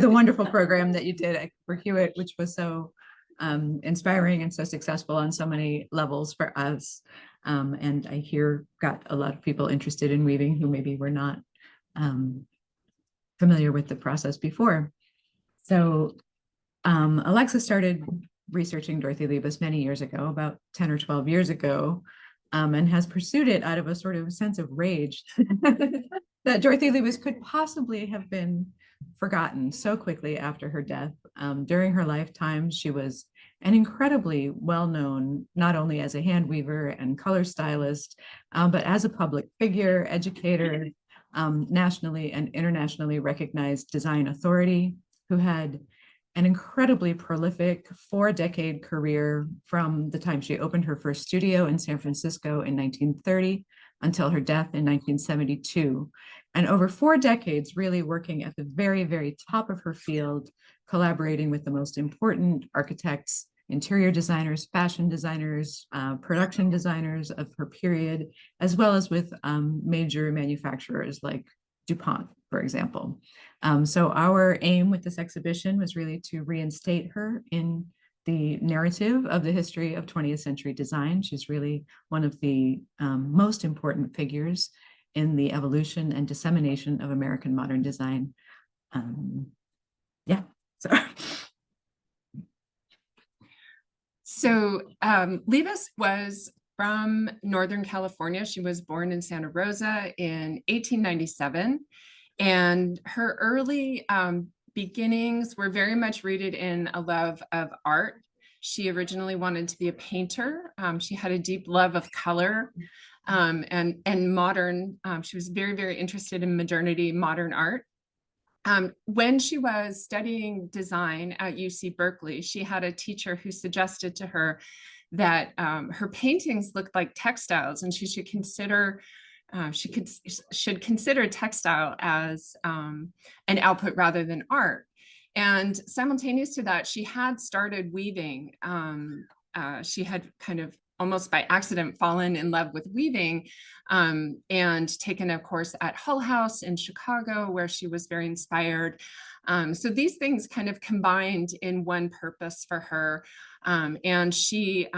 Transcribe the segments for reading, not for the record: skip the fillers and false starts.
the wonderful program that you did at Cooper Hewitt, which was so inspiring and so successful on so many levels for us. And I hear got a lot of people interested in weaving who maybe were not familiar with the process before. So Alexa started researching Dorothy Liebes many years ago, about 10 or 12 years ago, and has pursued it out of a sort of sense of rage that Dorothy Liebes could possibly have been forgotten so quickly after her death. During her lifetime, she was an incredibly well-known, not only as a hand weaver and color stylist, but as a public figure, educator, nationally and internationally recognized design authority who had an incredibly prolific 4-decade career from the time she opened her first studio in San Francisco in 1930 until her death in 1972. And over 4 decades, really working at the very, very top of her field, collaborating with the most important architects, interior designers, fashion designers, production designers of her period, as well as with major manufacturers like DuPont, for example. So our aim with this exhibition was really to reinstate her in the narrative of the history of 20th century design. She's really one of the most important figures in the evolution and dissemination of American modern design. Yeah, so. So Liebes was from Northern California. She was born in Santa Rosa in 1897. And her early beginnings were very much rooted in a love of art. She originally wanted to be a painter. She had a deep love of color and modern. She was very, very interested in modernity, modern art. When she was studying design at UC Berkeley, she had a teacher who suggested to her that her paintings looked like textiles and she should consider should consider textile as an output rather than art. And simultaneous to that, she had started weaving. She had kind of almost by accident fallen in love with weaving and taken a course at Hull House in Chicago, where she was very inspired. So these things kind of combined in one purpose for her. And she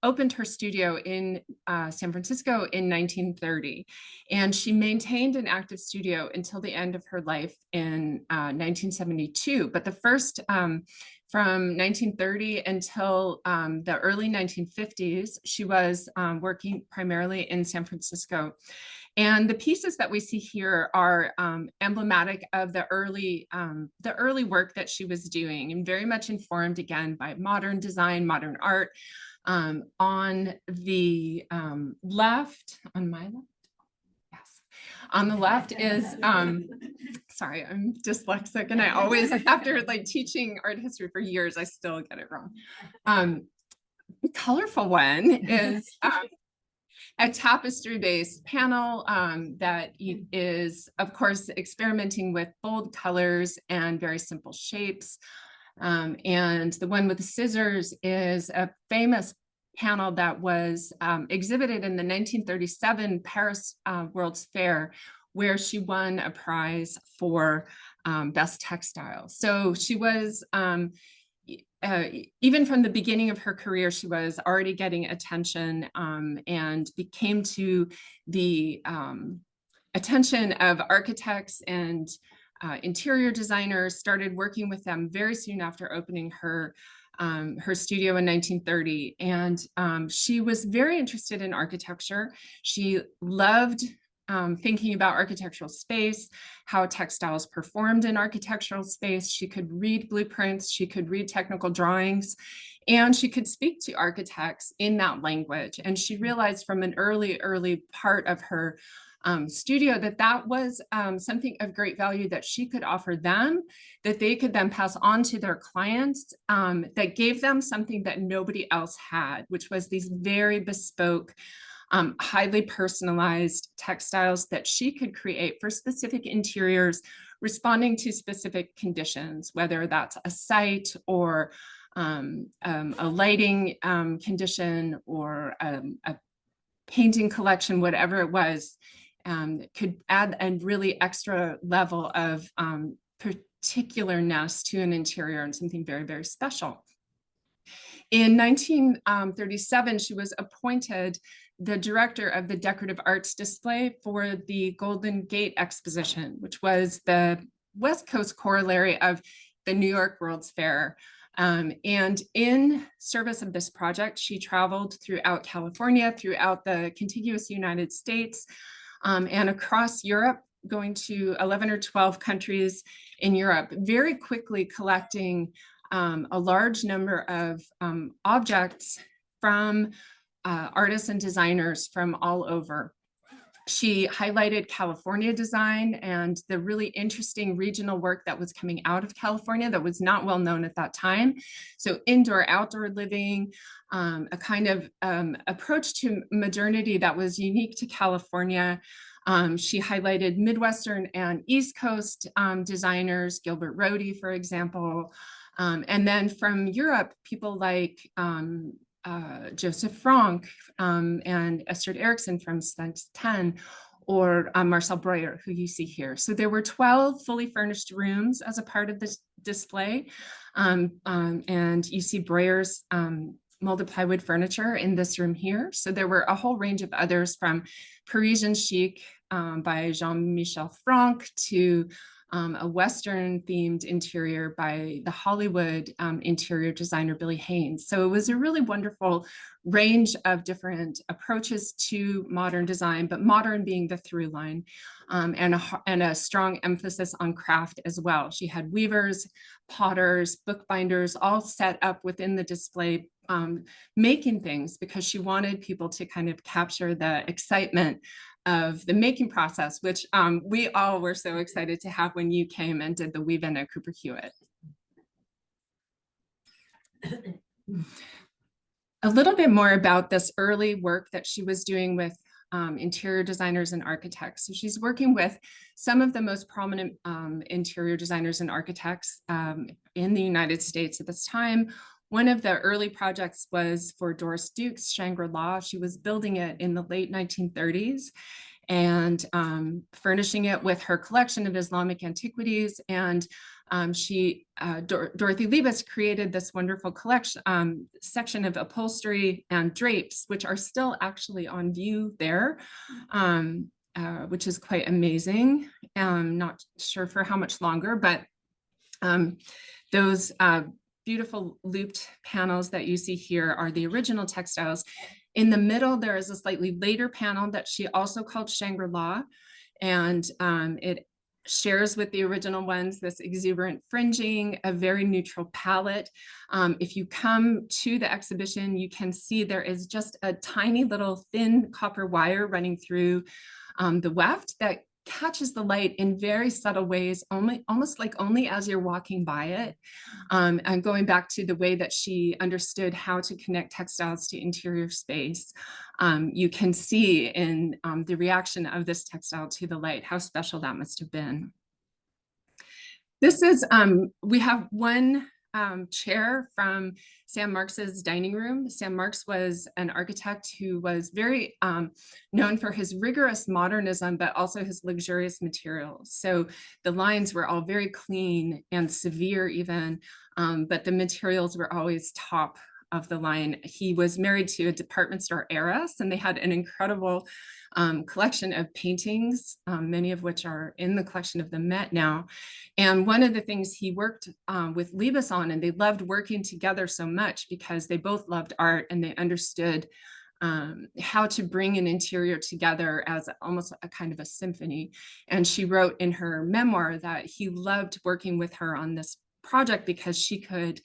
opened her studio in San Francisco in 1930. And she maintained an active studio until the end of her life in 1972. But the first, from 1930 until the early 1950s, she was working primarily in San Francisco. And the pieces that we see here are emblematic of the early work that she was doing, and very much informed again by modern design, modern art. On the left, on my left, yes, on the left is, sorry, I'm dyslexic, and I always, after like teaching art history for years, I still get it wrong. The colorful one is a tapestry-based panel that is, of course, experimenting with bold colors and very simple shapes. And the one with the scissors is a famous panel that was exhibited in the 1937 Paris World's Fair, where she won a prize for best textile. So she was, even from the beginning of her career, she was already getting attention and came to the attention of architects and interior designers, started working with them very soon after opening her studio in 1930. And she was very interested in architecture. She loved thinking about architectural space, how textiles performed in architectural space. She could read blueprints, she could read technical drawings, and she could speak to architects in that language. And she realized from an early part of her studio that was something of great value that she could offer them, that they could then pass on to their clients, that gave them something that nobody else had, which was these very bespoke, highly personalized textiles that she could create for specific interiors, responding to specific conditions, whether that's a site or a lighting condition or a painting collection, whatever it was, could add a really extra level of particularness to an interior and something very, very special. In 1937, she was appointed the director of the decorative arts display for the Golden Gate Exposition, which was the West Coast corollary of the New York World's Fair. And in service of this project, she traveled throughout California, throughout the contiguous United States, and across Europe, going to 11 or 12 countries in Europe, very quickly collecting a large number of objects from artists and designers from all over. She highlighted California design and the really interesting regional work that was coming out of California that was not well known at that time. So indoor, outdoor living, a kind of approach to modernity that was unique to California. She highlighted Midwestern and East Coast designers, Gilbert Rhodey, for example. And then from Europe, people like Joseph Frank and Esther Erickson from Sphinx 10, or Marcel Breuer, who you see here. So there were 12 fully furnished rooms as a part of this display. And you see Breuer's molded plywood furniture in this room here. So there were a whole range of others, from Parisian chic by Jean-Michel Franck to a Western themed interior by the Hollywood interior designer Billy Haynes. So it was a really wonderful range of different approaches to modern design, but modern being the through line, and a strong emphasis on craft as well. She had weavers, potters, bookbinders, all set up within the display, making things, because she wanted people to kind of capture the excitement of the making process, which we all were so excited to have when you came and did the weave-in at Cooper Hewitt. A little bit more about this early work that she was doing with interior designers and architects. So she's working with some of the most prominent interior designers and architects in the United States at this time. One of the early projects was for Doris Duke's Shangri-La. She was building it in the late 1930s and furnishing it with her collection of Islamic antiquities. And Dorothy Liebes created this wonderful collection, section of upholstery and drapes, which are still actually on view there, which is quite amazing. Not sure for how much longer, but those beautiful looped panels that you see here are the original textiles. In the middle, there is a slightly later panel that she also called Shangri-La, and it shares with the original ones this exuberant fringing, a very neutral palette. If you come to the exhibition, you can see there is just a tiny little thin copper wire running through the weft that catches the light in very subtle ways, almost like only as you're walking by it. And going back to the way that she understood how to connect textiles to interior space, you can see in the reaction of this textile to the light how special that must have been. This is, we have one chair from Sam Marx's dining room. Sam Marx was an architect who was very known for his rigorous modernism, but also his luxurious materials. So the lines were all very clean and severe even, but the materials were always top of the line. He was married to a department store heiress, and they had an incredible collection of paintings, many of which are in the collection of the Met now. And one of the things he worked with Liebes on, and they loved working together so much because they both loved art and they understood how to bring an interior together as almost a kind of a symphony. And she wrote in her memoir that he loved working with her on this project because she could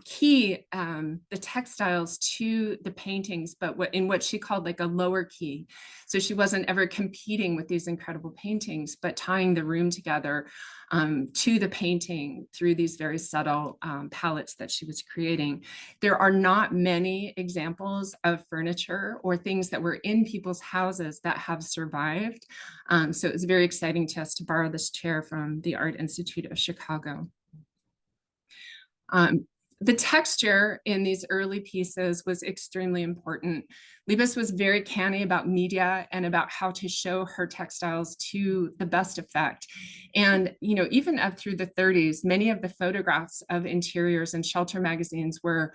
key the textiles to the paintings, but in what she called like a lower key. So she wasn't ever competing with these incredible paintings, but tying the room together to the painting through these very subtle palettes that she was creating. There are not many examples of furniture or things that were in people's houses that have survived. So it was very exciting to us to borrow this chair from the Art Institute of Chicago. The texture in these early pieces was extremely important. Liebes was very canny about media and about how to show her textiles to the best effect. And, even up through the 30s, many of the photographs of interiors in shelter magazines were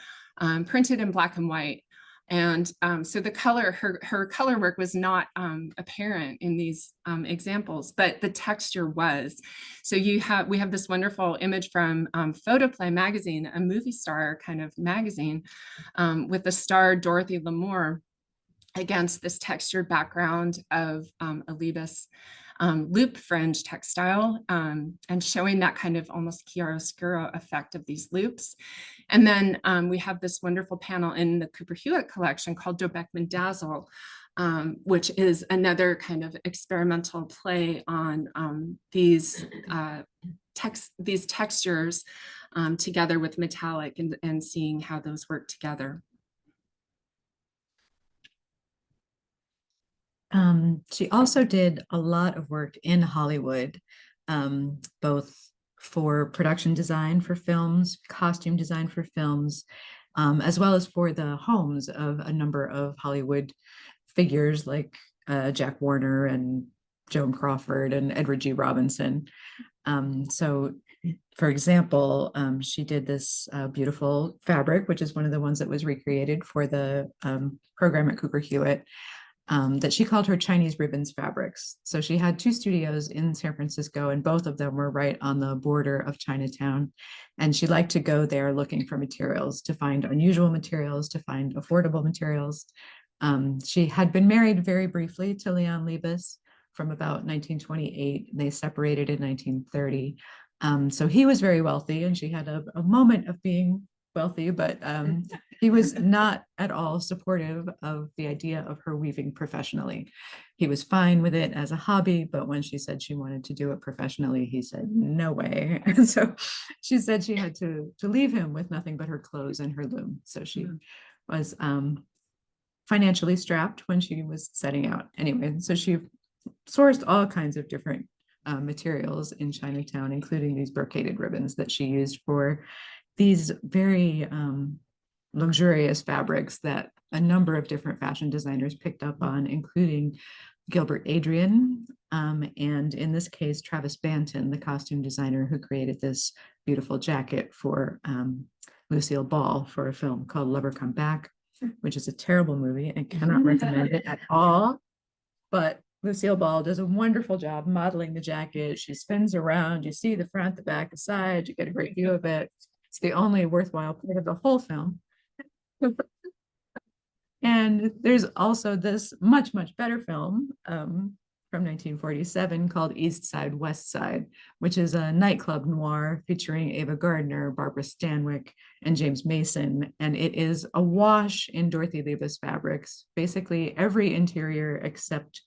printed in black and white. And so the color, her color work was not apparent in these examples, but the texture was. So we have this wonderful image from Photoplay magazine, a movie star kind of magazine, with the star Dorothy Liebes against this textured background of a Liebes loop fringe textile, and showing that kind of almost chiaroscuro effect of these loops. And then we have this wonderful panel in the Cooper Hewitt collection called Do Beckman Dazzle, which is another kind of experimental play on these textures together with metallic, and seeing how those work together. She also did a lot of work in Hollywood, both for production design for films, costume design for films, as well as for the homes of a number of Hollywood figures like Jack Warner and Joan Crawford and Edward G. Robinson. So, for example, she did this beautiful fabric, which is one of the ones that was recreated for the program at Cooper Hewitt, that she called her Chinese ribbons fabrics. So she had 2 studios in San Francisco, and both of them were right on the border of Chinatown. And she liked to go there looking for materials, to find unusual materials, to find affordable materials. She had been married very briefly to Leon Liebes from about 1928. They separated in 1930. So he was very wealthy, and she had a moment of being wealthy, but he was not at all supportive of the idea of her weaving professionally. He was fine with it as a hobby, but when she said she wanted to do it professionally, he said, no way. And so she said she had to leave him with nothing but her clothes and her loom. So she was financially strapped when she was setting out. Anyway, so she sourced all kinds of different materials in Chinatown, including these brocaded ribbons that she used for these very luxurious fabrics that a number of different fashion designers picked up on, including Gilbert Adrian, and in this case, Travis Banton, the costume designer who created this beautiful jacket for Lucille Ball for a film called Lover Come Back, which is a terrible movie and cannot recommend it at all. But Lucille Ball does a wonderful job modeling the jacket. She spins around, you see the front, the back, the side, you get a great view of it. It's the only worthwhile part of the whole film. And there's also this much, much better film from 1947 called East Side, West Side, which is a nightclub noir featuring Ava Gardner, Barbara Stanwyck, and James Mason. And it is awash in Dorothy Liebes fabrics. Basically, every interior except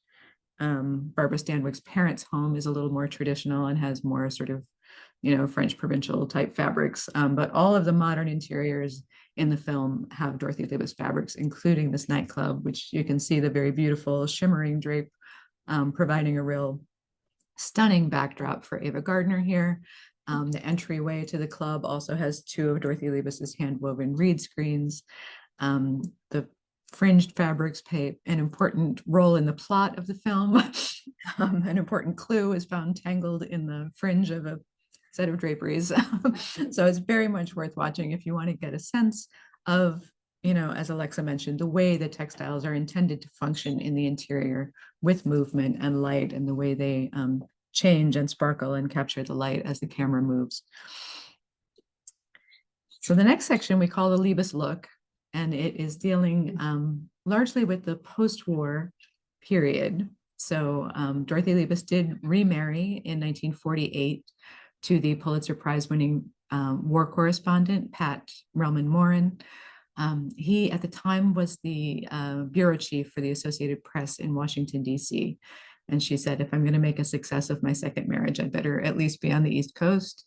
Barbara Stanwyck's parents' home is a little more traditional and has more sort of, French provincial type fabrics. But all of the modern interiors in the film have Dorothy Liebes fabrics, including this nightclub, which you can see the very beautiful shimmering drape, providing a real stunning backdrop for Ava Gardner here. The entryway to the club also has 2 of Dorothy Liebes's hand-woven reed screens. The fringed fabrics play an important role in the plot of the film. An important clue is found tangled in the fringe of a set of draperies. So it's very much worth watching if you want to get a sense of, as Alexa mentioned, the way the textiles are intended to function in the interior with movement and light, and the way they change and sparkle and capture the light as the camera moves. So the next section we call the Liebes Look, and it is dealing largely with the post-war period. So Dorothy Liebes did remarry in 1948 to the Pulitzer Prize winning war correspondent, Pat Relman Morin. He, at the time, was the bureau chief for the Associated Press in Washington, D.C. And she said, if I'm going to make a success of my second marriage, I better at least be on the East Coast.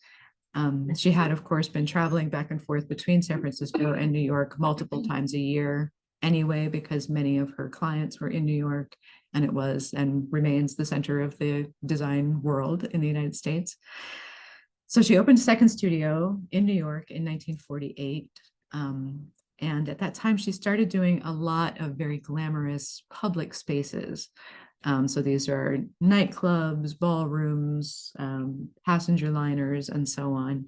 She had, of course, been traveling back and forth between San Francisco and New York multiple times a year anyway, because many of her clients were in New York, and it was and remains the center of the design world in the United States. So she opened a second studio in New York in 1948. And at that time, she started doing a lot of very glamorous public spaces. So these are nightclubs, ballrooms, passenger liners, and so on,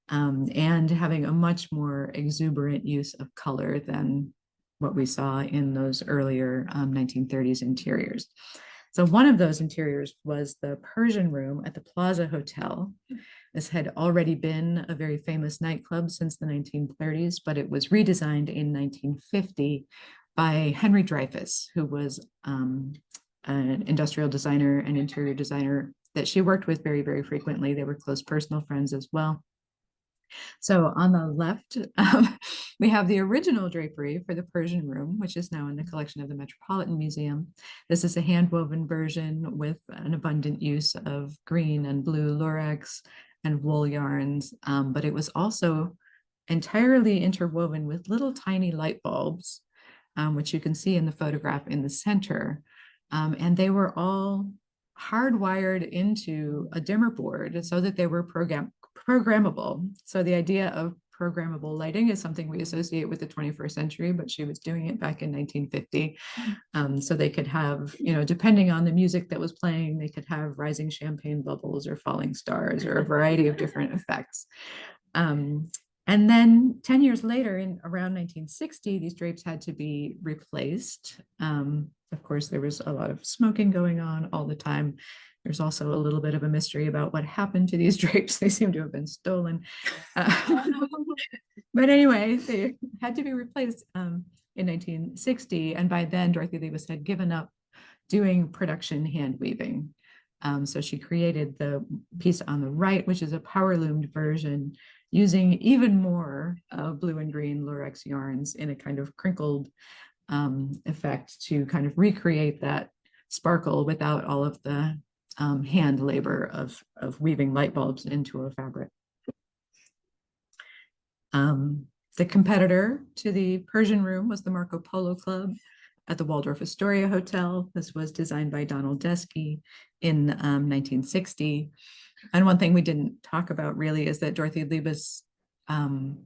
and having a much more exuberant use of color than what we saw in those earlier 1930s interiors. So one of those interiors was the Persian Room at the Plaza Hotel. This had already been a very famous nightclub since the 1930s, but it was redesigned in 1950 by Henry Dreyfuss, who was an industrial designer and interior designer that she worked with very, very frequently. They were close personal friends as well. So on the left, we have the original drapery for the Persian Room, which is now in the collection of the Metropolitan Museum. This is a hand-woven version with an abundant use of green and blue lurex and wool yarns, but it was also entirely interwoven with little tiny light bulbs, which you can see in the photograph in the center. And they were all hardwired into a dimmer board so that they were programmable. So the idea of programmable lighting is something we associate with the 21st century, but she was doing it back in 1950. So they could have, depending on the music that was playing, they could have rising champagne bubbles or falling stars or a variety of different effects. And then 10 years later, in around 1960, these drapes had to be replaced. Of course, there was a lot of smoking going on all the time. There's also a little bit of a mystery about what happened to these drapes. They seem to have been stolen. But anyway, they had to be replaced in 1960. And by then, Dorothy Liebes had given up doing production hand weaving. So she created the piece on the right, which is a power loomed version, using even more blue and green lurex yarns in a kind of crinkled effect to kind of recreate that sparkle without all of the hand labor of weaving light bulbs into a fabric. The competitor to the Persian Room was the Marco Polo Club at the Waldorf Astoria Hotel. This was designed by Donald Deskey in 1960. And one thing we didn't talk about really is that Dorothy Liebes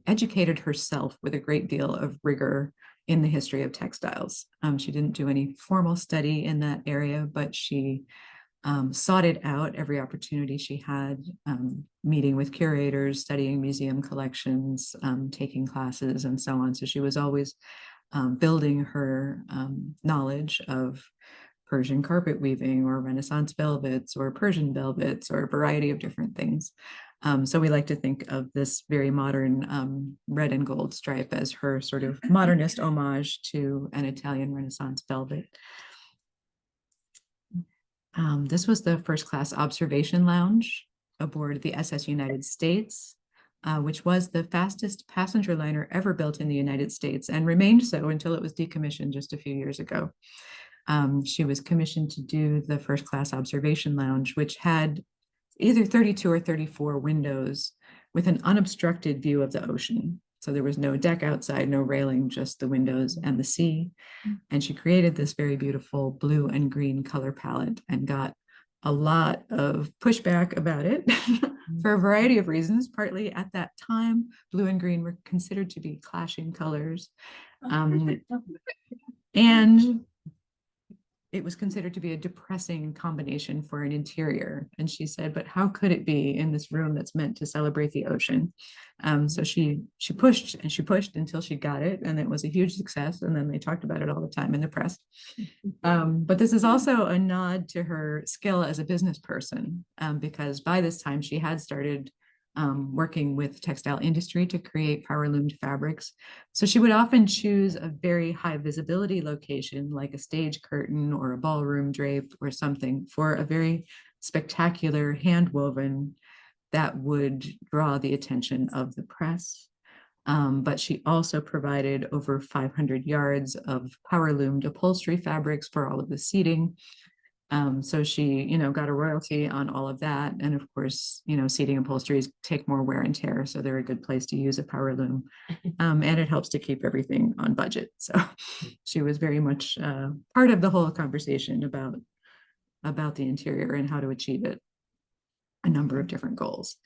educated herself with a great deal of rigor in the history of textiles. She didn't do any formal study in that area, but she sought it out every opportunity she had, meeting with curators, studying museum collections, taking classes, and so on. So she was always building her knowledge of Persian carpet weaving or Renaissance velvets or Persian velvets or a variety of different things. So we like to think of this very modern red and gold stripe as her sort of modernist homage to an Italian Renaissance velvet. This was the first class observation lounge aboard the SS United States, which was the fastest passenger liner ever built in the United States and remained so until it was decommissioned just a few years ago. She was commissioned to do the first class observation lounge, which had either 32 or 34 windows with an unobstructed view of the ocean. So there was no deck outside, no railing, just the windows and the sea. And she created this very beautiful blue and green color palette and got a lot of pushback about it for a variety of reasons. Partly at that time, blue and green were considered to be clashing colors. And it was considered to be a depressing combination for an interior. And she said, but how could it be in this room that's meant to celebrate the ocean? So she pushed and she pushed until she got it, and it was a huge success. And then they talked about it all the time in the press. But this is also a nod to her skill as a business person, because by this time she had started working with textile industry to create power loomed fabrics. So she would often choose a very high visibility location like a stage curtain or a ballroom drape or something for a very spectacular hand woven that would draw the attention of the press. But she also provided over 500 yards of power loomed upholstery fabrics for all of the seating. So she, got a royalty on all of that. And of course, seating upholsteries take more wear and tear. So they're a good place to use a power loom. And it helps to keep everything on budget. So she was very much part of the whole conversation about the interior and how to achieve it, a number of different goals.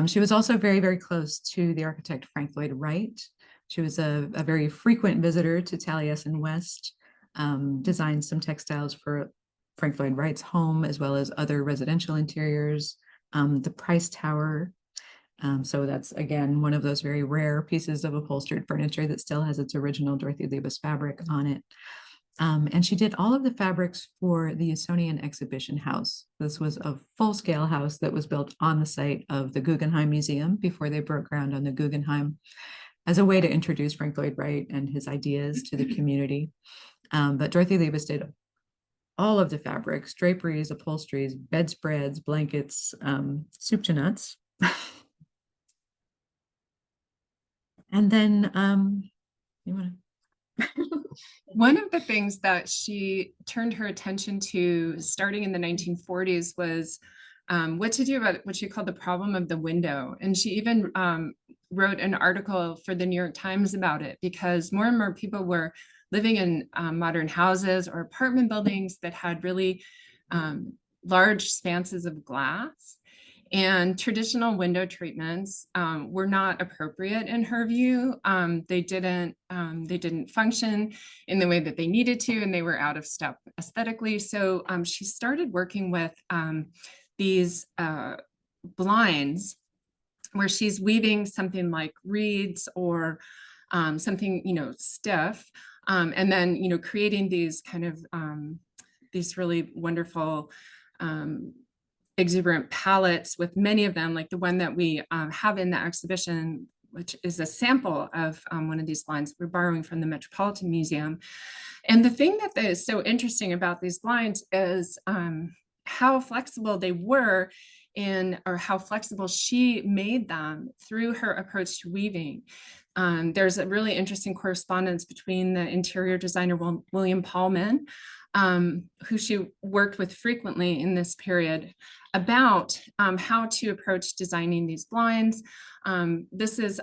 She was also very, very close to the architect Frank Lloyd Wright. She was a very frequent visitor to Taliesin West, designed some textiles for Frank Lloyd Wright's home, as well as other residential interiors, the Price Tower. So that's, again, one of those very rare pieces of upholstered furniture that still has its original Dorothy Liebes fabric on it. And she did all of the fabrics for the Usonian Exhibition House. This was a full-scale house that was built on the site of the Guggenheim Museum before they broke ground on the Guggenheim, as a way to introduce Frank Lloyd Wright and his ideas to the community. But Dorothy Liebes did all of the fabrics, draperies, upholsteries, bedspreads, blankets, soup to nuts. And then you want to? One of the things that she turned her attention to starting in the 1940s was what to do about what she called the problem of the window. And she even wrote an article for the New York Times about it, because more and more people were living in modern houses or apartment buildings that had really large expanses of glass. And traditional window treatments were not appropriate in her view. They didn't function in the way that they needed to, and they were out of step aesthetically. So she started working with these blinds, where she's weaving something like reeds or something, stiff, and then creating these kind of these really wonderful exuberant palettes, with many of them, like the one that we have in the exhibition, which is a sample of one of these blinds we're borrowing from the Metropolitan Museum. And the thing that is so interesting about these blinds is how flexible they were or how flexible she made them through her approach to weaving. There's a really interesting correspondence between the interior designer William Paulman, who she worked with frequently in this period, about how to approach designing these blinds. This is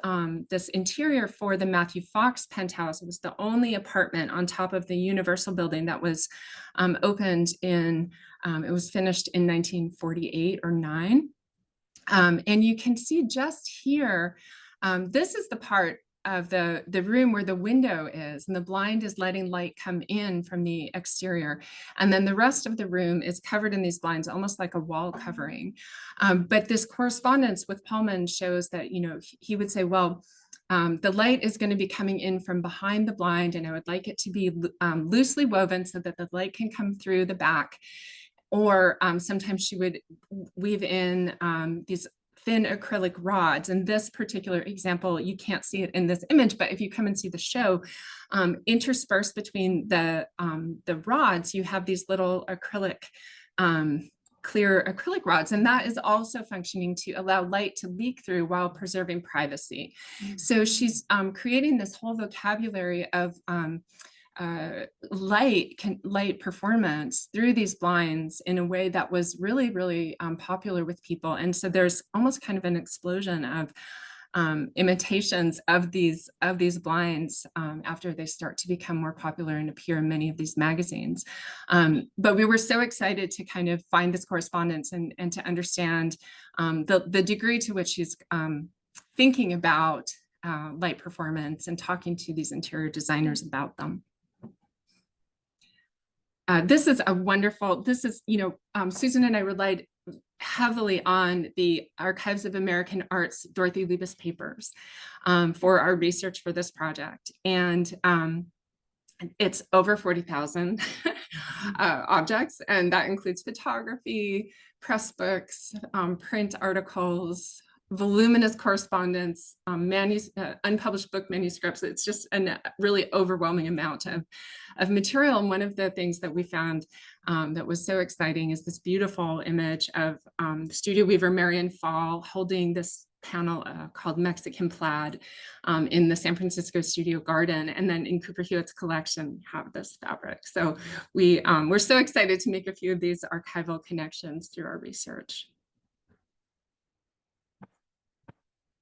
this interior for the Matthew Fox penthouse. It was the only apartment on top of the Universal building that was opened it was finished in 1948 or 9. And you can see just here, this is the part of the room where the window is, and the blind is letting light come in from the exterior. And then the rest of the room is covered in these blinds, almost like a wall covering. But this correspondence with Pullman shows that, he would say, well, the light is going to be coming in from behind the blind, and I would like it to be loosely woven so that the light can come through the back. Or sometimes she would weave in these thin acrylic rods. In this particular example, you can't see it in this image, but if you come and see the show, interspersed between the rods, you have these little acrylic, clear acrylic rods, and that is also functioning to allow light to leak through while preserving privacy. So she's creating this whole vocabulary of light performance through these blinds in a way that was really, really popular with people. And so there's almost kind of an explosion of imitations of these blinds after they start to become more popular and appear in many of these magazines. But we were so excited to kind of find this correspondence and to understand the degree to which she's thinking about light performance and talking to these interior designers about them. This is a wonderful, Susan and I relied heavily on the Archives of American Art's Dorothy Liebes papers for our research for this project. And it's over 40,000 objects, and that includes photography, press books, print articles, voluminous correspondence, unpublished book manuscripts. It's just a really overwhelming amount of material. And one of the things that we found that was so exciting is this beautiful image of the studio weaver Marian Fall holding this panel called Mexican Plaid in the San Francisco studio garden. And then in Cooper Hewitt's collection, we have this fabric. So we're so excited to make a few of these archival connections through our research.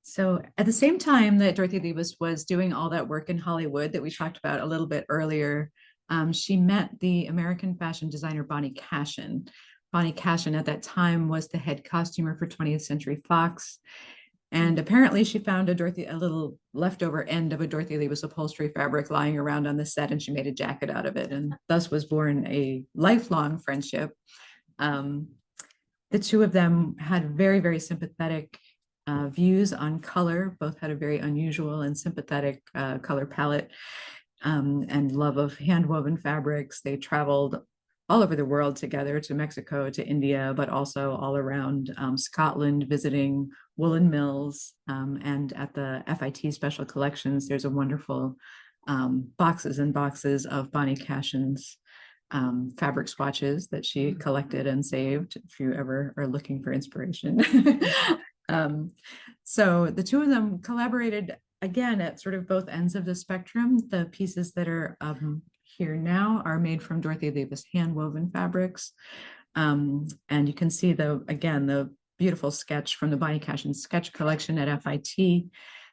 So at the same time that Dorothy Liebes was doing all that work in Hollywood that we talked about a little bit earlier, she met the American fashion designer Bonnie Cashin. Bonnie Cashin at that time was the head costumer for 20th Century Fox. And apparently she found a little leftover end of a Dorothy Liebes upholstery fabric lying around on the set, and she made a jacket out of it. And thus was born a lifelong friendship. The two of them had very, very sympathetic views on color, both had a very unusual and sympathetic color palette, and love of hand-woven fabrics. They traveled all over the world together, to Mexico, to India, but also all around Scotland, visiting woolen mills. And at the FIT Special Collections, there's a wonderful boxes and boxes of Bonnie Cashin's fabric swatches that she collected and saved, if you ever are looking for inspiration. So the two of them collaborated again at sort of both ends of the spectrum. The pieces that are here now are made from Dorothy Liebes hand-woven fabrics. And you can see the beautiful sketch from the Bonnie Cashin sketch collection at FIT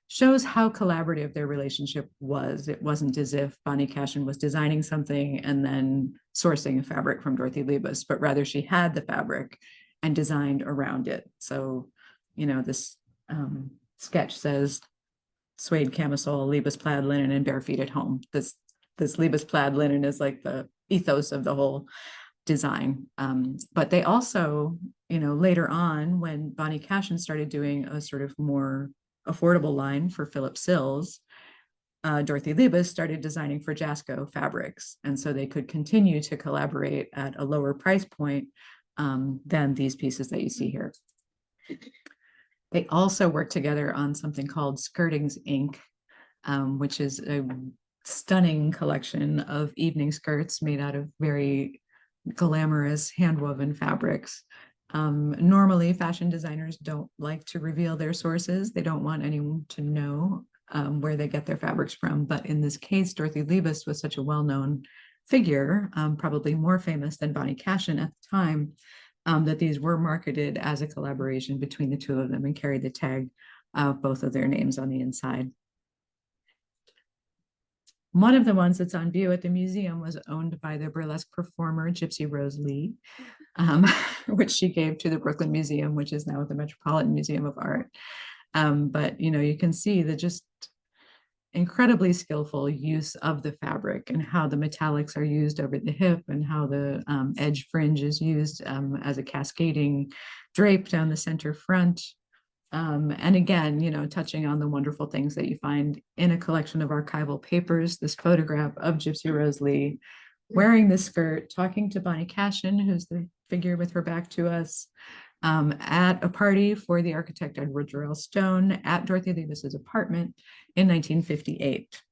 shows how collaborative their relationship was. It wasn't as if Bonnie Cashin was designing something and then sourcing a fabric from Dorothy Liebes, but rather she had the fabric and designed around it. So, this sketch says suede camisole, Liebes plaid linen, and bare feet at home. This Liebes plaid linen is like the ethos of the whole design. But they also, later on, when Bonnie Cashin started doing a sort of more affordable line for Philip Sills, Dorothy Liebes started designing for Jasco fabrics. And so they could continue to collaborate at a lower price point than these pieces that you see here. They also worked together on something called Skirtings Inc., which is a stunning collection of evening skirts made out of very glamorous hand-woven fabrics. Normally, fashion designers don't like to reveal their sources. They don't want anyone to know where they get their fabrics from. But in this case, Dorothy Liebes was such a well-known figure, probably more famous than Bonnie Cashin at the time, that these were marketed as a collaboration between the two of them and carried the tag of both of their names on the inside. One of the ones that's on view at the museum was owned by the burlesque performer Gypsy Rose Lee, which she gave to the Brooklyn Museum, which is now at the Metropolitan Museum of Art. But you can see the just incredibly skillful use of the fabric and how the metallics are used over the hip and how the edge fringe is used as a cascading drape down the center front. And again, touching on the wonderful things that you find in a collection of archival papers, this photograph of Gypsy Rose Lee wearing this skirt, talking to Bonnie Cashin, who's the figure with her back to us, at a party for the architect Edward Durrell Stone at Dorothy Liebes's apartment in 1958.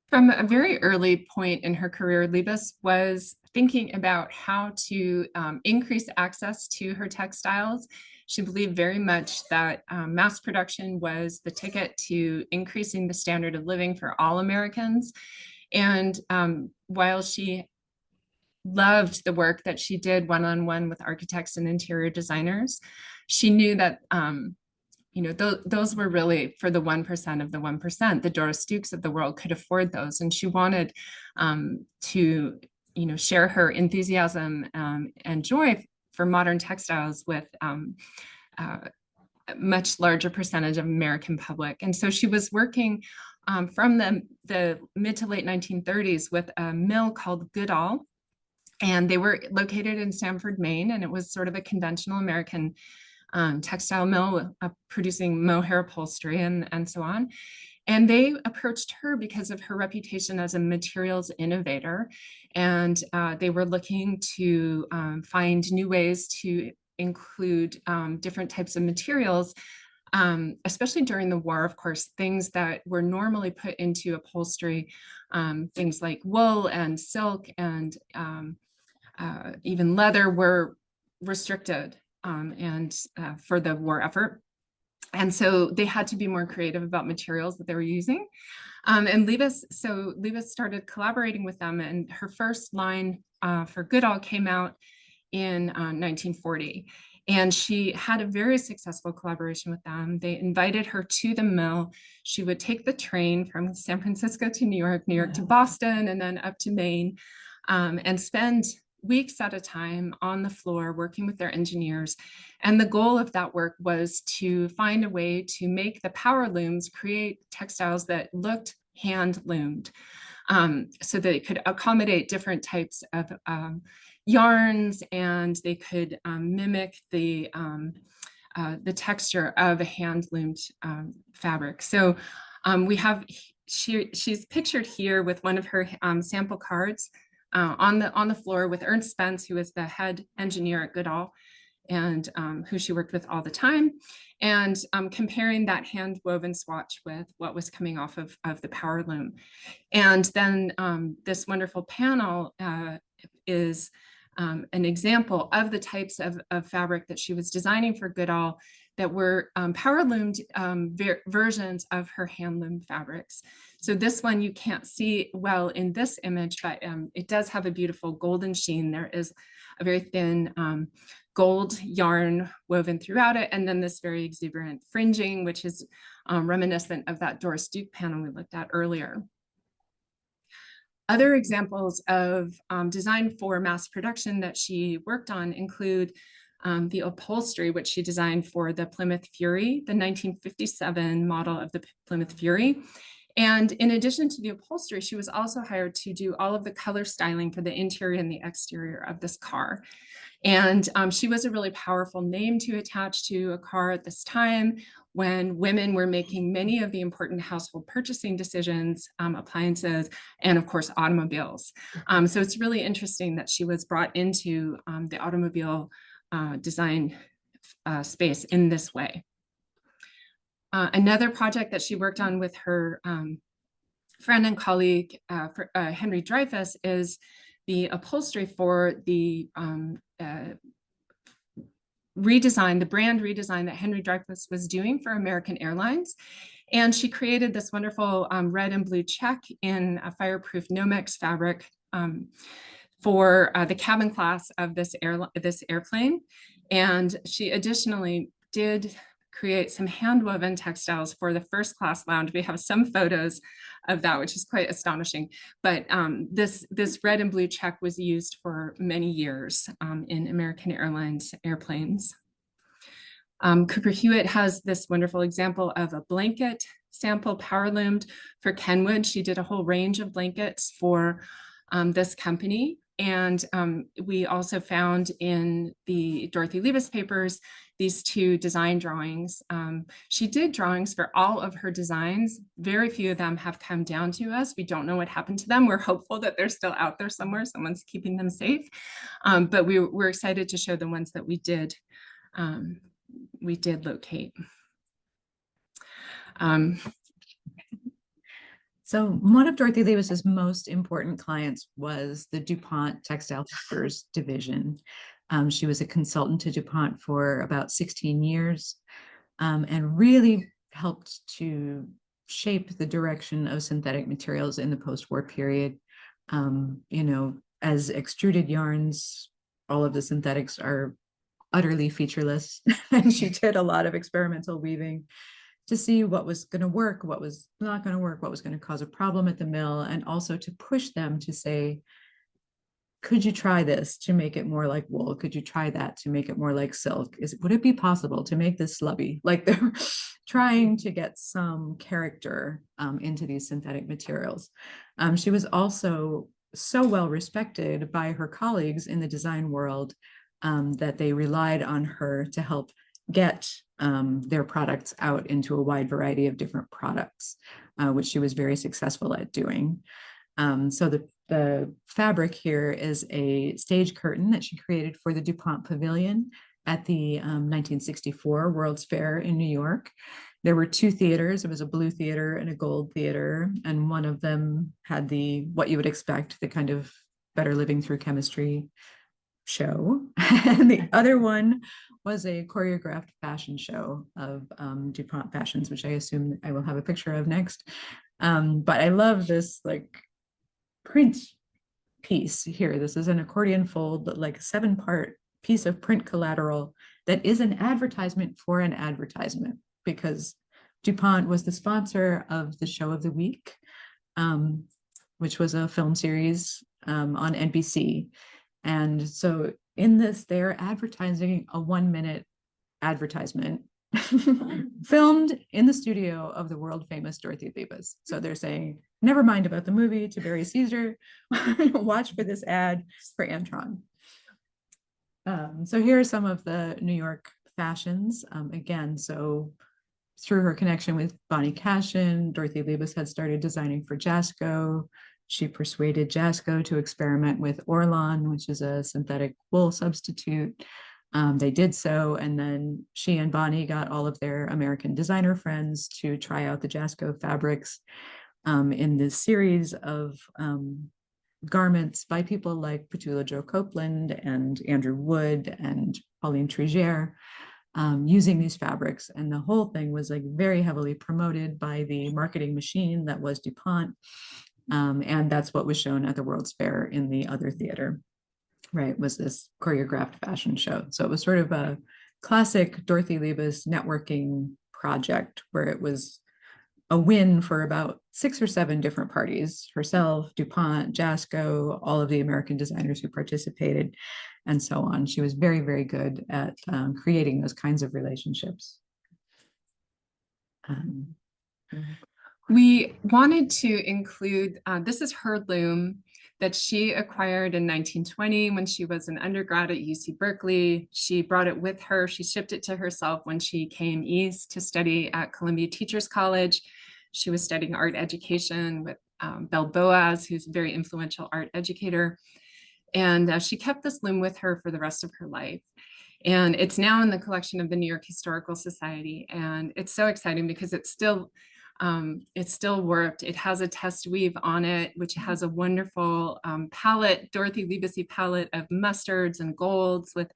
From a very early point in her career, Liebes was thinking about how to increase access to her textiles. She believed very much that mass production was the ticket to increasing the standard of living for all Americans. And while she loved the work that she did one-on-one with architects and interior designers, she knew that those were really for the 1% of the 1%. The Doris Dukes of the world could afford those. And she wanted to, share her enthusiasm and joy for modern textiles with a much larger percentage of American public. And so she was working from the mid to late 1930s with a mill called Goodall. And they were located in Stamford, Maine. And it was sort of a conventional American textile mill producing mohair upholstery and so on. And they approached her because of her reputation as a materials innovator. And they were looking to find new ways to include different types of materials, especially during the war, of course, things that were normally put into upholstery, things like wool and silk and even leather were restricted for the war effort. And so they had to be more creative about materials that they were using. And Liebes started collaborating with them, and her first line for Goodall came out in 1940. And she had a very successful collaboration with them. They invited her to the mill. She would take the train from San Francisco to New York to Boston, and then up to Maine, and spend weeks at a time on the floor working with their engineers. And the goal of that work was to find a way to make the power looms create textiles that looked hand loomed, so that it could accommodate different types of yarns, and they could mimic the texture of a hand loomed fabric. So we have, she's pictured here with one of her sample cards on the floor with Ernst Spence, who is the head engineer at Goodall, and who she worked with all the time, and comparing that hand woven swatch with what was coming off of the power loom. And then this wonderful panel is an example of the types of fabric that she was designing for Goodall that were power loomed versions of her hand loom fabrics. So this one you can't see well in this image, but it does have a beautiful golden sheen. There is a very thin gold yarn woven throughout it, and then this very exuberant fringing, which is reminiscent of that Doris Duke panel we looked at earlier. Other examples of design for mass production that she worked on include the upholstery, which she designed for the Plymouth Fury, the 1957 model of the Plymouth Fury. And in addition to the upholstery, she was also hired to do all of the color styling for the interior and the exterior of this car. And she was a really powerful name to attach to a car at this time when women were making many of the important household purchasing decisions, appliances, and of course, automobiles. So it's really interesting that she was brought into the automobile design space in this way. Another project that she worked on with her friend and colleague, Henry Dreyfuss, is the upholstery for the redesign, the brand redesign that Henry Dreyfuss was doing for American Airlines. And she created this wonderful red and blue check in a fireproof Nomex fabric for the cabin class of this airplane. And she additionally did create some hand-woven textiles for the first class lounge. We have some photos of that, which is quite astonishing. But this red and blue check was used for many years in American Airlines airplanes. Cooper Hewitt has this wonderful example of a blanket sample power loomed for Kenwood. She did a whole range of blankets for this company. And we also found in the Dorothy Liebes papers these two design drawings. She did drawings for all of her designs. Very few of them have come down to us. We don't know what happened to them. We're hopeful that they're still out there somewhere. Someone's keeping them safe. But we're excited to show the ones that we did locate. So one of Dorothy Liebes's most important clients was the DuPont Textile Fibers division. She was a consultant to DuPont for about 16 years and really helped to shape the direction of synthetic materials in the post-war period. You know, as extruded yarns, all of the synthetics are utterly featureless, and she did a lot of experimental weaving to see what was going to work, what was not going to work, what was going to cause a problem at the mill, and also to push them to say, could you try this to make it more like wool? Could you try that to make it more like silk? Would it be possible to make this slubby? Like they're trying to get some character into these synthetic materials. She was also so well respected by her colleagues in the design world that they relied on her to help get their products out into a wide variety of different products, which she was very successful at doing. So the fabric here is a stage curtain that she created for the DuPont Pavilion at the 1964 World's Fair in New York. There were two theaters. It was a blue theater and a gold theater, and one of them had what you would expect, the kind of Better Living Through Chemistry show, and the other one was a choreographed fashion show of DuPont fashions, which I assume I will have a picture of next. But I love this like print piece here. This is an accordion fold, like 7-part piece of print collateral that is an advertisement for an advertisement, because DuPont was the sponsor of the Show of the Week, which was a film series on NBC. And so in this, they're advertising a 1-minute advertisement filmed in the studio of the world famous Dorothy Liebes. So they're saying, never mind about the movie to Barry Caesar, watch for this ad for Antron. So here are some of the New York fashions. Again, so through her connection with Bonnie Cashin, Dorothy Liebes had started designing for Jasco. She persuaded Jasco to experiment with Orlon, which is a synthetic wool substitute. They did so, and then she and Bonnie got all of their American designer friends to try out the Jasco fabrics in this series of garments by people like Petula Jo Copeland and Andrew Wood and Pauline Trigère, using these fabrics. And the whole thing was like very heavily promoted by the marketing machine that was DuPont. And that's what was shown at the World's Fair in the other theater, right, was this choreographed fashion show. So it was sort of a classic Dorothy Liebes networking project where it was a win for about 6 or 7 different parties: herself, DuPont, Jasco, all of the American designers who participated, and so on. She was very, very good at creating those kinds of relationships. We wanted to include, this is her loom that she acquired in 1920 when she was an undergrad at UC Berkeley. She brought it with her. She shipped it to herself when she came east to study at Columbia Teachers College. She was studying art education with Belle Boas, who's a very influential art educator. And she kept this loom with her for the rest of her life. And it's now in the collection of the New York Historical Society. And it's so exciting because it's still warped. It has a test weave on it, which has a wonderful palette, Dorothy Liebes palette of mustards and golds with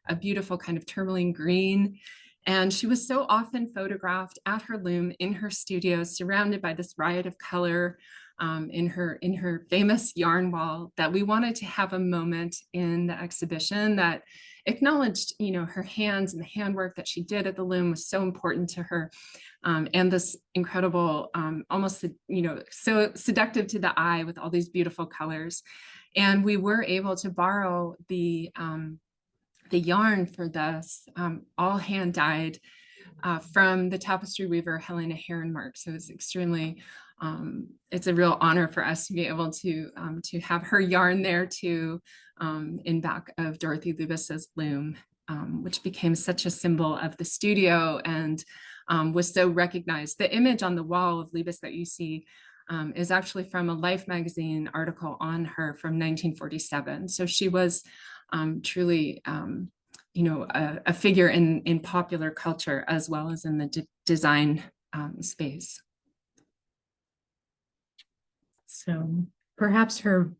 a beautiful kind of tourmaline green. And she was so often photographed at her loom in her studio, surrounded by this riot of color in her famous yarn wall, that we wanted to have a moment in the exhibition that acknowledged, her hands, and the handwork that she did at the loom was so important to her. And this incredible, almost, so seductive to the eye with all these beautiful colors. And we were able to borrow the yarn for this, all hand dyed from the tapestry weaver Helena Herrenmark. So it's extremely, it's a real honor for us to be able to have her yarn there too, in back of Dorothy Liebes's loom, which became such a symbol of the studio and was so recognized. The image on the wall of Liebes that you see is actually from a Life magazine article on her from 1947. So she was truly, a figure in popular culture as well as in the design space. So perhaps her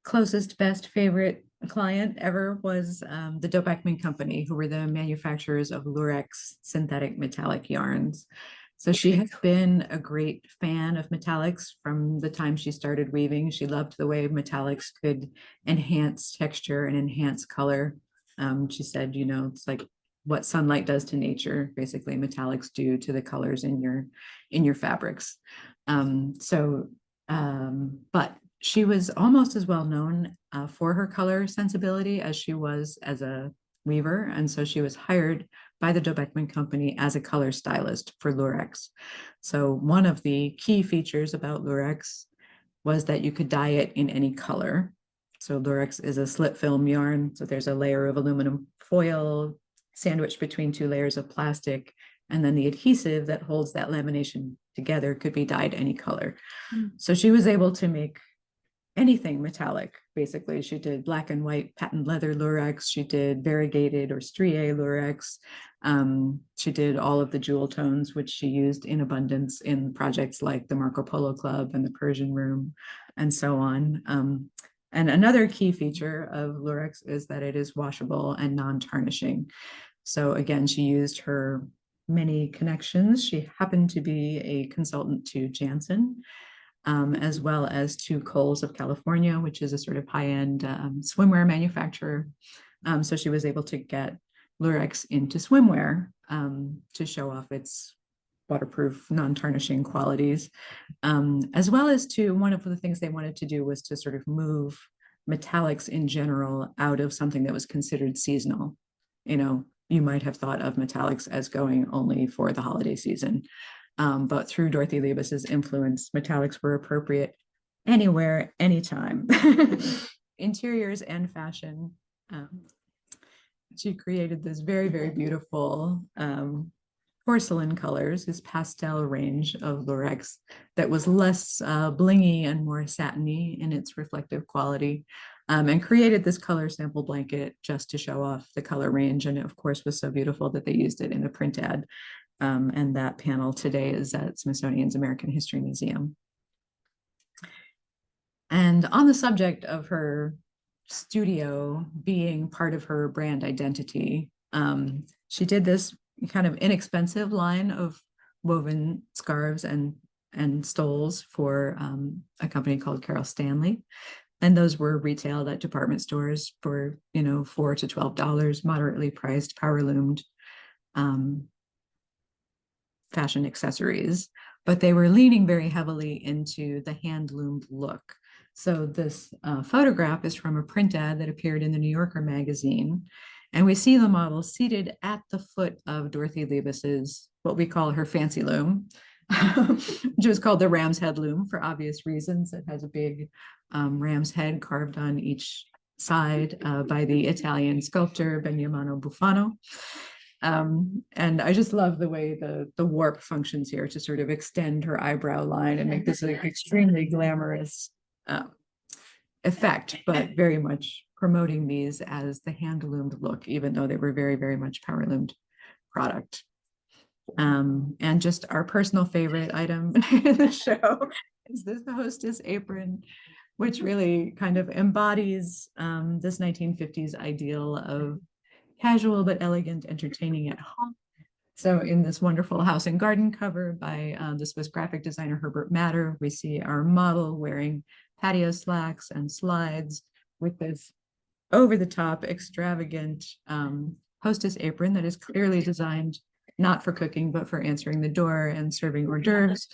closest, best favorite client ever was the Doe Beckman Company, who were the manufacturers of Lurex synthetic metallic yarns. So she has been a great fan of metallics from the time she started weaving. She loved the way metallics could enhance texture and enhance color. She said, it's like what sunlight does to nature, basically metallics do to the colors in your fabrics. But she was almost as well known for her color sensibility as she was as a weaver. And so she was hired by the Doe Beckman Company as a color stylist for Lurex. So one of the key features about Lurex was that you could dye it in any color. So Lurex is a slit film yarn. So there's a layer of aluminum foil sandwiched between 2 layers of plastic. And then the adhesive that holds that lamination together could be dyed any color. So she was able to make anything metallic, basically. She did black and white patent leather Lurex. She did variegated or strié Lurex. She did all of the jewel tones, which she used in abundance in projects like the Marco Polo Club and the Persian Room, and so on. And another key feature of Lurex is that it is washable and non-tarnishing. So again, she used her many connections. She happened to be a consultant to Janssen, as well as to Kohl's of California, which is a sort of high-end swimwear manufacturer. So she was able to get Lurex into swimwear to show off its waterproof, non-tarnishing qualities, as well as to one of the things they wanted to do was to sort of move metallics in general out of something that was considered seasonal. You know, you might have thought of metallics as going only for the holiday season. But through Dorothy Liebes's influence, metallics were appropriate anywhere, anytime. Interiors and fashion. She created this very, very beautiful porcelain colors, this pastel range of Lurex that was less blingy and more satiny in its reflective quality, and created this color sample blanket just to show off the color range. And it, of course, was so beautiful that they used it in a print ad. And that panel today is at Smithsonian's American History Museum. And on the subject of her studio being part of her brand identity, she did this kind of inexpensive line of woven scarves and stoles for a company called Carol Stanley. And those were retailed at department stores for, you know, $4 to $12, moderately priced, power loomed fashion accessories, but they were leaning very heavily into the hand loomed look. So this photograph is from a print ad that appeared in the New Yorker magazine. And we see the model seated at the foot of Dorothy Liebes's, what we call her fancy loom, which was called the ram's head loom for obvious reasons. It has a big ram's head carved on each side by the Italian sculptor Beniamino Bufano. And I just love the way the warp functions here to sort of extend her eyebrow line and make this like extremely glamorous effect, but very much promoting these as the hand loomed look, even though they were very, very much power loomed product. And just our personal favorite item in the show is this hostess apron, which really kind of embodies this 1950s ideal of casual but elegant entertaining at home. So in this wonderful house and garden cover by the Swiss graphic designer Herbert Matter, we see our model wearing patio slacks and slides with this over-the-top extravagant hostess apron that is clearly designed not for cooking, but for answering the door and serving hors d'oeuvres.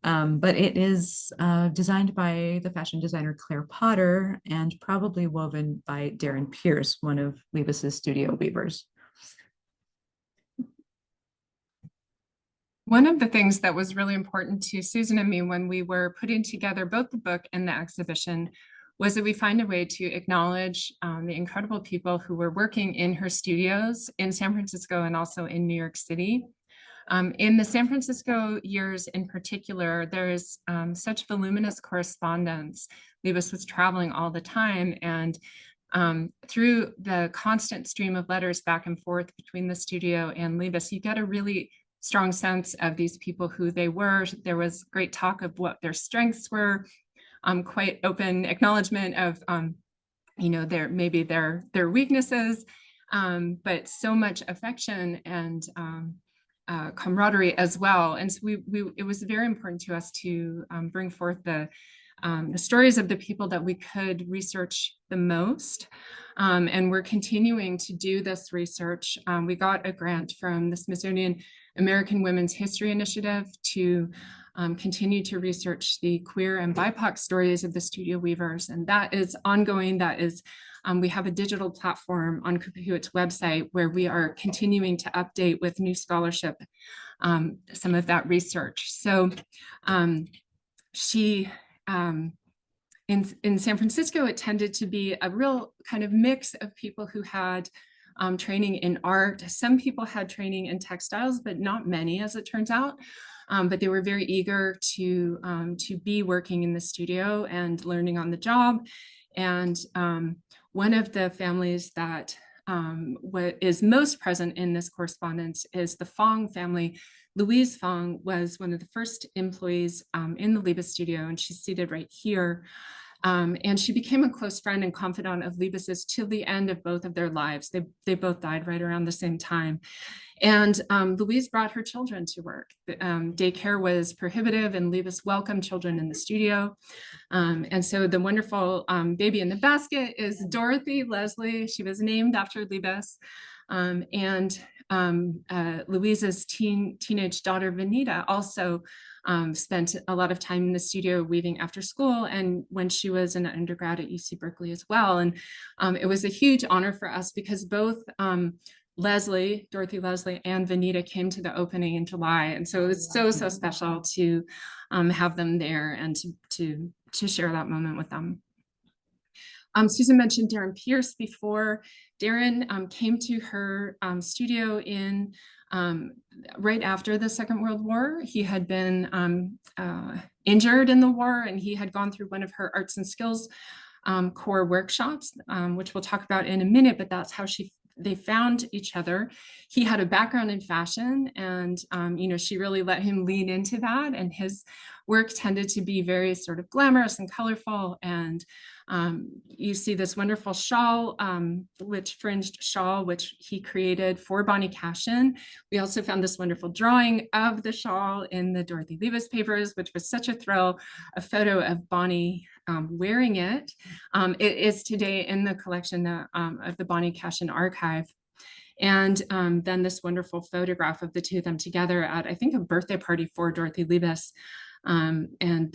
But it is designed by the fashion designer Claire Potter and probably woven by Darren Pierce, one of Liebes's studio weavers. One of the things that was really important to Susan and me when we were putting together both the book and the exhibition was that we find a way to acknowledge the incredible people who were working in her studios in San Francisco and also in New York City. In the San Francisco years in particular, there's such voluminous correspondence. Liebes was traveling all the time, and through the constant stream of letters back and forth between the studio and Liebes, you get a really strong sense of these people, who they were. There was great talk of what their strengths were, quite open acknowledgement of, you know, their weaknesses, but so much affection and camaraderie as well. And so it was very important to us to bring forth the stories of the people that we could research the most. And we're continuing to do this research. We got a grant from the Smithsonian American Women's History Initiative to continue to research the queer and BIPOC stories of the studio weavers. And that is ongoing. That is, we have a digital platform on Cooper Hewitt's website where we are continuing to update with new scholarship some of that research. So she, in San Francisco, it tended to be a real kind of mix of people who had training in art. Some people had training in textiles, but not many, as it turns out. But they were very eager to be working in the studio and learning on the job. And one of the families that is most present in this correspondence is the Fong family. Louise Fong was one of the first employees in the Liebes studio, and she's seated right here. And she became a close friend and confidant of Liebes's till the end of both of their lives. They both died right around the same time. And Louise brought her children to work. Daycare was prohibitive, and Liebes welcomed children in the studio. And so the wonderful baby in the basket is Dorothy Leslie. She was named after Liebes. Louise's teenage daughter, Venita, also spent a lot of time in the studio weaving after school, and when she was an undergrad at UC Berkeley as well. And it was a huge honor for us because both Dorothy Leslie and Venita came to the opening in July. And so it was so special to have them there and to share that moment with them. Susan mentioned Darren Pierce before. Darren came to her studio in right after the Second World War. He had been injured in the war, and he had gone through one of her arts and skills core workshops, which we'll talk about in a minute, but that's how they found each other. He had a background in fashion, and she really let him lean into that, and his work tended to be very sort of glamorous and colorful. And you see this wonderful shawl, fringed shawl, which he created for Bonnie Cashin. We also found this wonderful drawing of the shawl in the Dorothy Liebes papers, which was such a thrill, a photo of Bonnie wearing it. It is today in the collection of the Bonnie Cashin archive. And then this wonderful photograph of the two of them together at, I think, a birthday party for Dorothy Liebes. And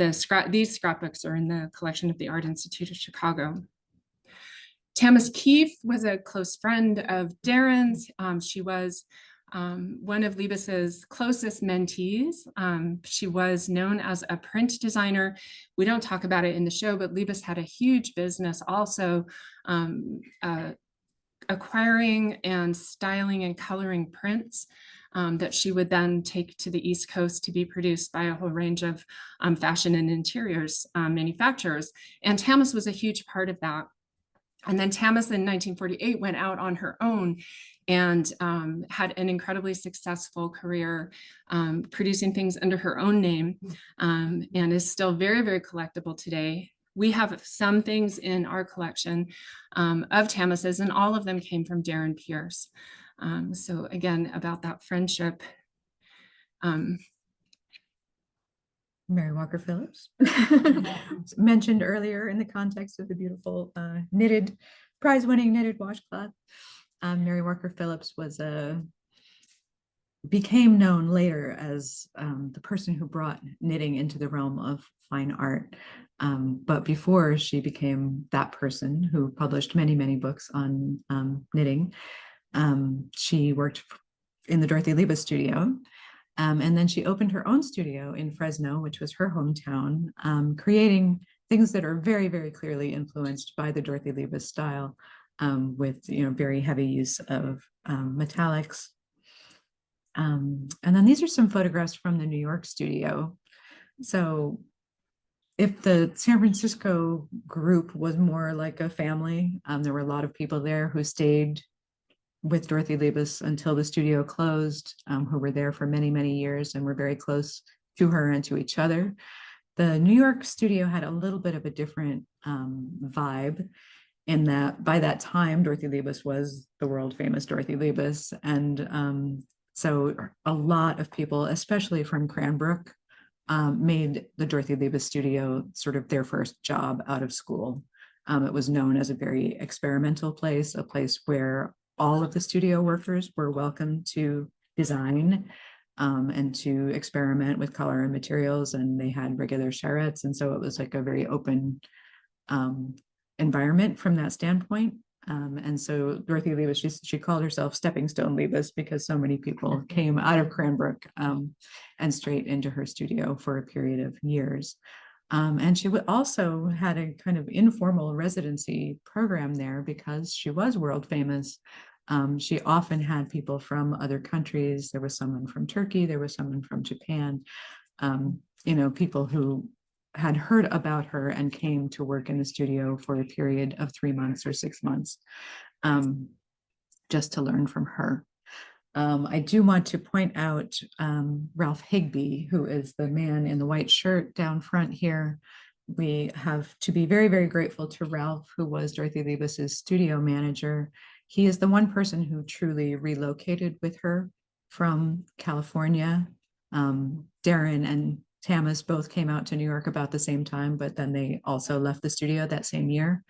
these scrapbooks are in the collection of the Art Institute of Chicago. Tamis Keefe was a close friend of Darren's. She was one of Liebes's closest mentees. She was known as a print designer. We don't talk about it in the show, but Liebes had a huge business also acquiring and styling and coloring prints that she would then take to the East Coast to be produced by a whole range of fashion and interiors manufacturers. And Tamis was a huge part of that. And then Tamis in 1948 went out on her own and had an incredibly successful career producing things under her own name, and is still very, very collectible today. We have some things in our collection of Tamis's, and all of them came from Darren Pierce. So again, about that friendship. Mary Walker Phillips, mentioned earlier in the context of the beautiful prize-winning knitted washcloth. Mary Walker Phillips became known later as the person who brought knitting into the realm of fine art. But before she became that person who published many, many books on knitting, she worked in the Dorothy Liebes studio. And then she opened her own studio in Fresno, which was her hometown, creating things that are very, very clearly influenced by the Dorothy Liebes style, with very heavy use of metallics. And then these are some photographs from the New York studio. So if the San Francisco group was more like a family, there were a lot of people there who stayed with Dorothy Liebes until the studio closed, who were there for many, many years and were very close to her and to each other. The New York studio had a little bit of a different vibe, in that by that time, Dorothy Liebes was the world famous Dorothy Liebes. And so a lot of people, especially from Cranbrook, made the Dorothy Liebes studio sort of their first job out of school. It was known as a very experimental place, a place where all of the studio workers were welcome to design and to experiment with color and materials, and they had regular charrettes. And so it was like a very open environment from that standpoint. And so Dorothy Liebes, she called herself Stepping Stone Liebes because so many people came out of Cranbrook and straight into her studio for a period of years. And she also had a kind of informal residency program there because she was world famous. She often had people from other countries. There was someone from Turkey, there was someone from Japan, people who had heard about her and came to work in the studio for a period of 3 months or 6 months, just to learn from her. I do want to point out Ralph Higbee, who is the man in the white shirt down front here. we have to be very, very grateful to Ralph, who was Dorothy Liebes's studio manager. He is the one person who truly relocated with her from California. Darren and Tamas both came out to New York about the same time, but then they also left the studio that same year.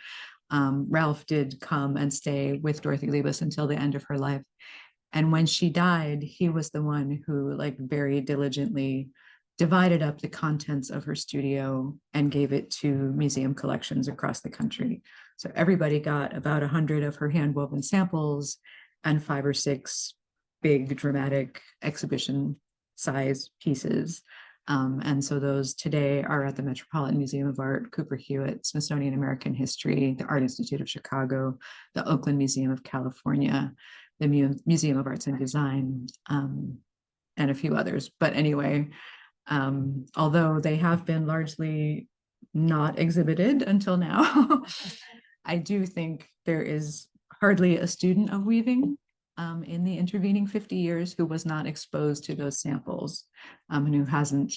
Ralph did come and stay with Dorothy Liebes until the end of her life. And when she died, he was the one who like very diligently divided up the contents of her studio and gave it to museum collections across the country. So everybody got about 100 of her handwoven samples and 5 or 6 big dramatic exhibition size pieces. And so those today are at the Metropolitan Museum of Art, Cooper Hewitt, Smithsonian American History, the Art Institute of Chicago, the Oakland Museum of California, the Museum of Arts and Design, and a few others. But anyway, although they have been largely not exhibited until now, I do think there is hardly a student of weaving in the intervening 50 years who was not exposed to those samples and who hasn't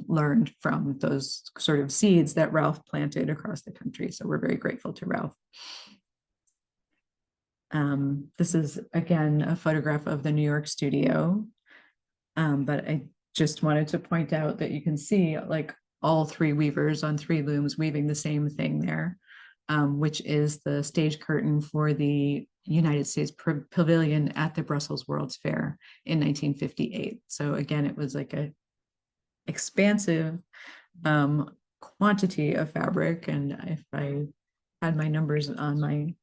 learned from those sort of seeds that Ralph planted across the country. So we're very grateful to Ralph. This is, again, a photograph of the New York studio, but I just wanted to point out that you can see like all 3 weavers on 3 looms weaving the same thing there, which is the stage curtain for the United States Pavilion at the Brussels World's Fair in 1958. So again, it was like a expansive quantity of fabric. And if I had my numbers on my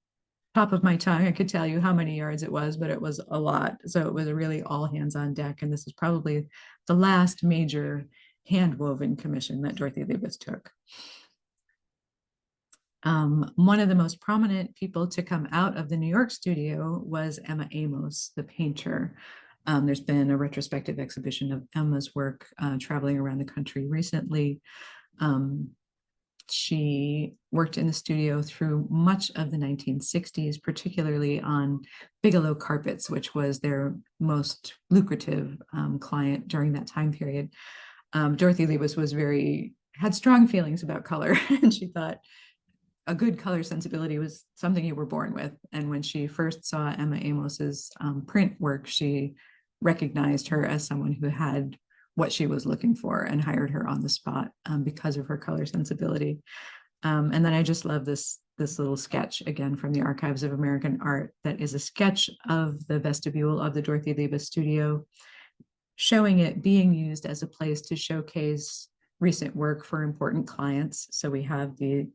top of my tongue, I could tell you how many yards it was, but it was a lot. So it was a really all hands on deck. And this is probably the last major hand woven commission that Dorothy Liebes took. One of the most prominent people to come out of the New York studio was Emma Amos, the painter. There's been a retrospective exhibition of Emma's work traveling around the country recently. She worked in the studio through much of the 1960s, particularly on Bigelow carpets, which was their most lucrative client during that time period. Dorothy Liebes had strong feelings about color, and she thought a good color sensibility was something you were born with. And when she first saw Emma Amos's print work, she recognized her as someone who had what she was looking for and hired her on the spot because of her color sensibility. And then I just love this little sketch, again, from the Archives of American Art, that is a sketch of the vestibule of the Dorothy Liebes studio, showing it being used as a place to showcase recent work for important clients. So we have the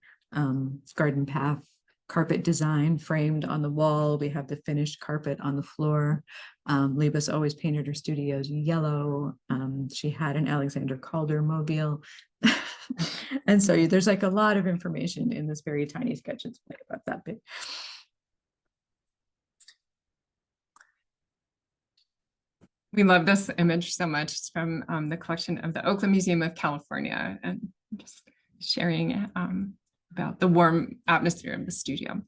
garden path carpet design framed on the wall. We have the finished carpet on the floor. Liebes always painted her studios yellow. She had an Alexander Calder mobile. And so there's like a lot of information in this very tiny sketch. It's like about that big. We love this image so much. It's from the collection of the Oakland Museum of California, and just sharing about the warm atmosphere of the studio.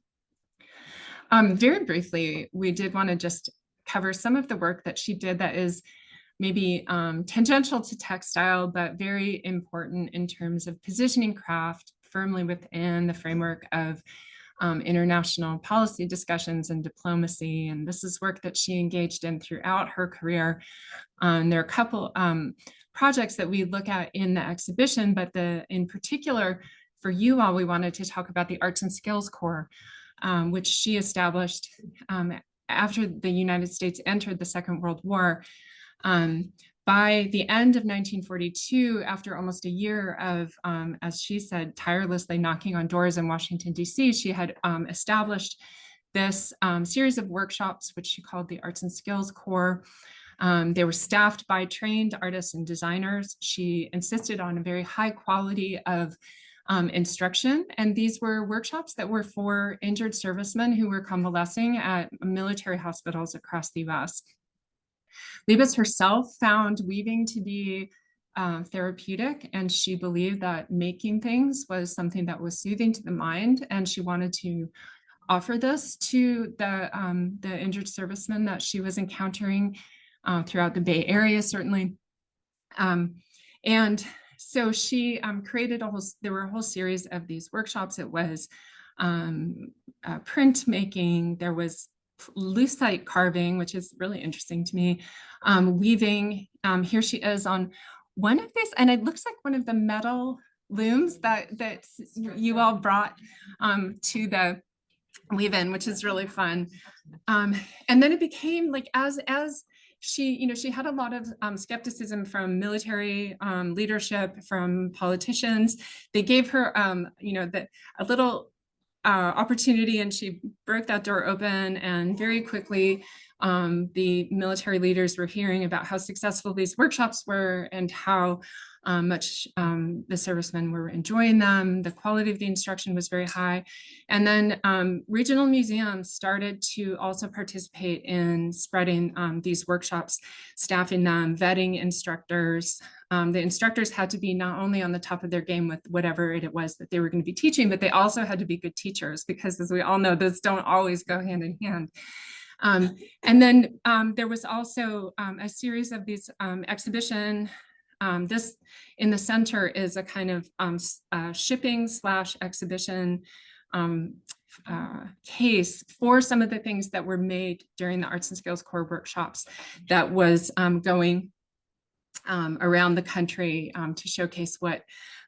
Very briefly, we did want to just cover some of the work that she did that is maybe tangential to textile, but very important in terms of positioning craft firmly within the framework of international policy discussions and diplomacy. And this is work that she engaged in throughout her career. There are a couple projects that we look at in the exhibition, but in particular, for you all, we wanted to talk about the Arts and Skills Corps, which she established after the United States entered the Second World War. By the end of 1942, after almost a year of, as she said, tirelessly knocking on doors in Washington, D.C., she had established this series of workshops, which she called the Arts and Skills Corps. They were staffed by trained artists and designers. She insisted on a very high quality of instruction. And these were workshops that were for injured servicemen who were convalescing at military hospitals across the US. Liebes herself found weaving to be therapeutic, and she believed that making things was something that was soothing to the mind, and she wanted to offer this to the injured servicemen that she was encountering throughout the Bay Area, certainly. And So she created there were a whole series of these workshops. It was printmaking, there was lucite carving, which is really interesting to me, weaving. Here she is on one of these, and it looks like one of the metal looms that you all brought to the weave-in, which is really fun. And then it became like, as she, she had a lot of skepticism from military leadership, from politicians. They gave her, a little opportunity, and she broke that door open. And very quickly, the military leaders were hearing about how successful these workshops were and how much the servicemen were enjoying them. The quality of the instruction was very high. And then regional museums started to also participate in spreading these workshops, staffing them, vetting instructors. The instructors had to be not only on the top of their game with whatever it was that they were going to be teaching, but they also had to be good teachers, because as we all know, those don't always go hand in hand. And then there was also a series of these exhibition. This in the center is a kind of shipping / exhibition case for some of the things that were made during the Arts and Skills Corps workshops that was going around the country to showcase what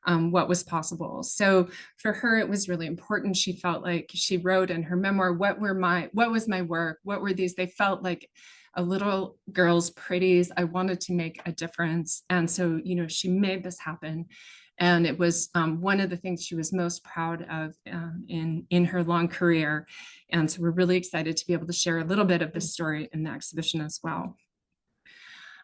was possible. So for her, it was really important. She felt like, she wrote in her memoir, what was my work? What were these? They felt like a little girl's pretties. I wanted to make a difference. And so, she made this happen. And it was one of the things she was most proud of in her long career. And so we're really excited to be able to share a little bit of this story in the exhibition as well.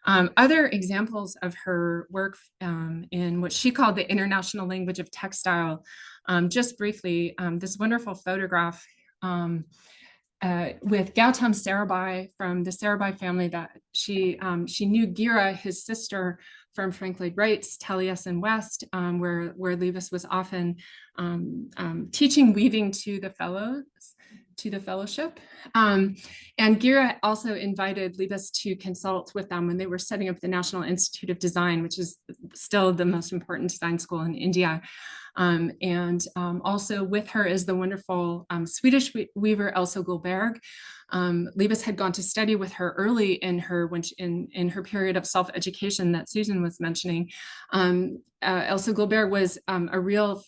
Other examples of her work in what she called the international language of textile, just briefly, this wonderful photograph with Gautam Sarabhai from the Sarabhai family, that she knew Gira, his sister, from Frank Lloyd Wright's Taliesin West, where Liebes was often teaching weaving to the fellows, to the fellowship. And Gira also invited Liebes to consult with them when they were setting up the National Institute of Design, which is still the most important design school in India. And also with her is the wonderful Swedish weaver Elsa Gullberg. Liebes had gone to study with her early in her in her period of self-education that Susan was mentioning. Elsa Gullberg was a real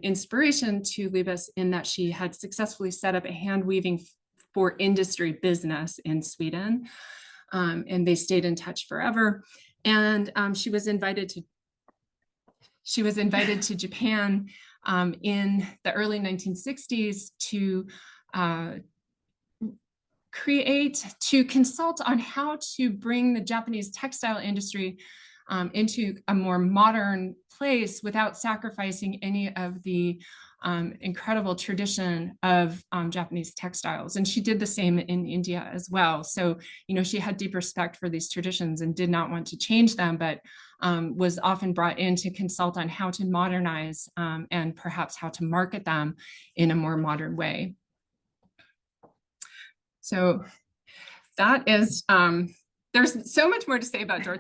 inspiration to Liebes in that she had successfully set up a hand weaving for industry business in Sweden, and they stayed in touch forever. And she was invited to Japan in the early 1960s to consult on how to bring the Japanese textile industry into a more modern place without sacrificing any of the incredible tradition of Japanese textiles. And she did the same in India as well. So, she had deep respect for these traditions and did not want to change them, but was often brought in to consult on how to modernize and perhaps how to market them in a more modern way. So that is, there's so much more to say about Dorothy